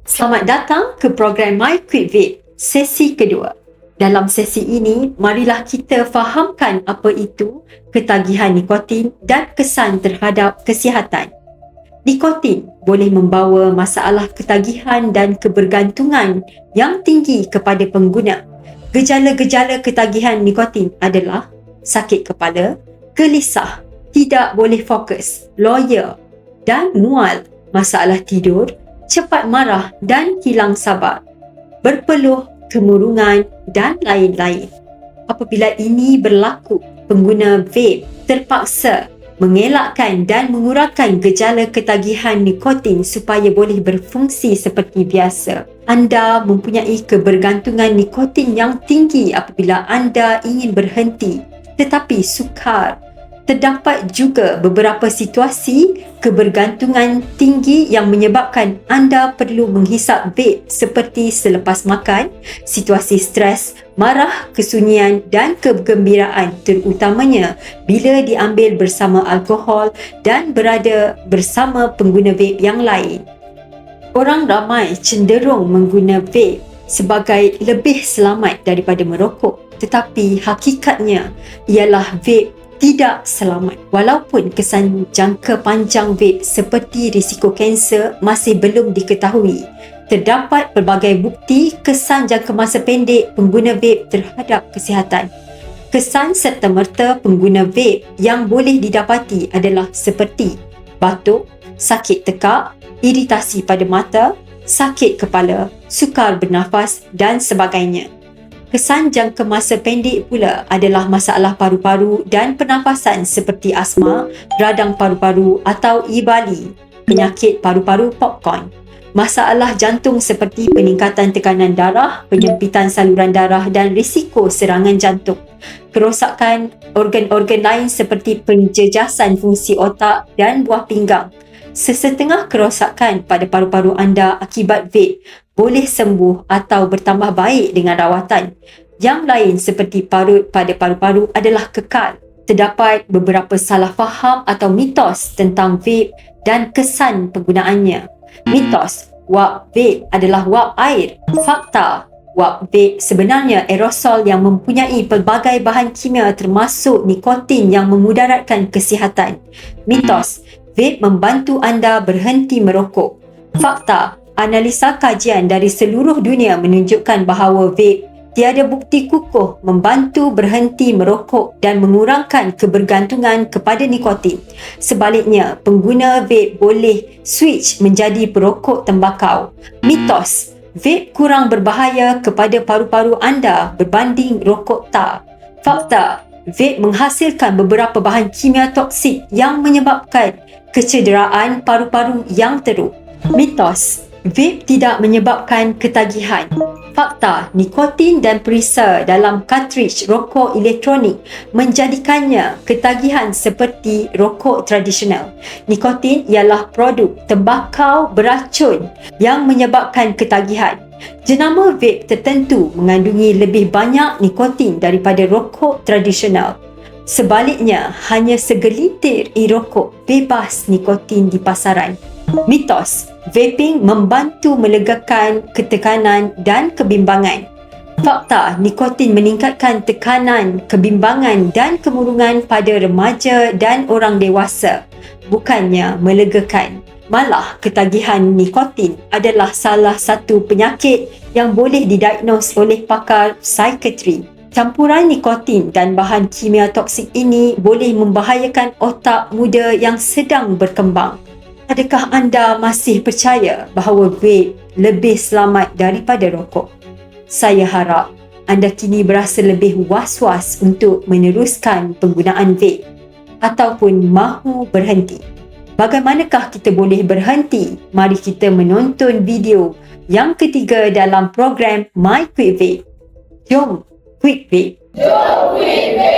Selamat datang ke program My Quick Vape, sesi kedua. Dalam sesi ini, marilah kita fahamkan apa itu ketagihan nikotin dan kesan terhadap kesihatan. Nikotin boleh membawa masalah ketagihan dan kebergantungan yang tinggi kepada pengguna. Gejala-gejala ketagihan nikotin adalah sakit kepala, gelisah, tidak boleh fokus, loya dan mual, masalah tidur, cepat marah dan hilang sabar, berpeluh, kemurungan dan lain-lain. Apabila ini berlaku, pengguna vape terpaksa mengelakkan dan mengurangkan gejala ketagihan nikotin supaya boleh berfungsi seperti biasa. Anda mempunyai kebergantungan nikotin yang tinggi apabila anda ingin berhenti, tetapi sukar. Terdapat juga beberapa situasi kebergantungan tinggi yang menyebabkan anda perlu menghisap vape seperti selepas makan, situasi stres, marah, kesunyian dan kegembiraan, terutamanya bila diambil bersama alkohol dan berada bersama pengguna vape yang lain. Orang ramai cenderung mengguna vape sebagai lebih selamat daripada merokok, tetapi hakikatnya ialah vape tidak selamat. Walaupun kesan jangka panjang vape seperti risiko kanser masih belum diketahui, terdapat pelbagai bukti kesan jangka masa pendek pengguna vape terhadap kesihatan. Kesan serta-merta pengguna vape yang boleh didapati adalah seperti batuk, sakit tekak, iritasi pada mata, sakit kepala, sukar bernafas dan sebagainya. Kesan jangka masa pendek pula adalah masalah paru-paru dan pernafasan seperti asma, radang paru-paru atau ibali, penyakit paru-paru popcorn, masalah jantung seperti peningkatan tekanan darah, penyempitan saluran darah dan risiko serangan jantung, kerosakan organ-organ lain seperti penjejasan fungsi otak dan buah pinggang. Sesetengah kerosakan pada paru-paru anda akibat vape boleh sembuh atau bertambah baik dengan rawatan. Yang lain seperti parut pada paru-paru adalah kekal. Terdapat beberapa salah faham atau mitos tentang vape dan kesan penggunaannya. Mitos, wap vape adalah wap air. Fakta, wap vape sebenarnya aerosol yang mempunyai pelbagai bahan kimia termasuk nikotin yang memudaratkan kesihatan. Mitos, vape membantu anda berhenti merokok. Fakta, analisa kajian dari seluruh dunia menunjukkan bahawa vape tiada bukti kukuh membantu berhenti merokok dan mengurangkan kebergantungan kepada nikotin. Sebaliknya, pengguna vape boleh switch menjadi perokok tembakau. Mitos, vape kurang berbahaya kepada paru-paru anda berbanding rokok tar. Fakta, vape menghasilkan beberapa bahan kimia toksik yang menyebabkan kecederaan paru-paru yang teruk. Mitos, vape tidak menyebabkan ketagihan. Fakta, nikotin dan perisa dalam kartridge rokok elektronik menjadikannya ketagihan seperti rokok tradisional. Nikotin ialah produk tembakau beracun yang menyebabkan ketagihan. Jenama vape tertentu mengandungi lebih banyak nikotin daripada rokok tradisional. Sebaliknya, hanya segelintir e-rokok bebas nikotin di pasaran. Mitos, vaping membantu melegakan ketekanan dan kebimbangan. Fakta, nikotin meningkatkan tekanan, kebimbangan dan kemurungan pada remaja dan orang dewasa, bukannya melegakan. Malah, ketagihan nikotin adalah salah satu penyakit yang boleh didiagnos oleh pakar psikiatri. Campuran nikotin dan bahan kimia toksik ini boleh membahayakan otak muda yang sedang berkembang. Adakah anda masih percaya bahawa vape lebih selamat daripada rokok? Saya harap anda kini berasa lebih was-was untuk meneruskan penggunaan vape ataupun mahu berhenti. Bagaimanakah kita boleh berhenti? Mari kita menonton video yang ketiga dalam program My Quick Vape. Jom Quick Vape. Jom Quick Vape.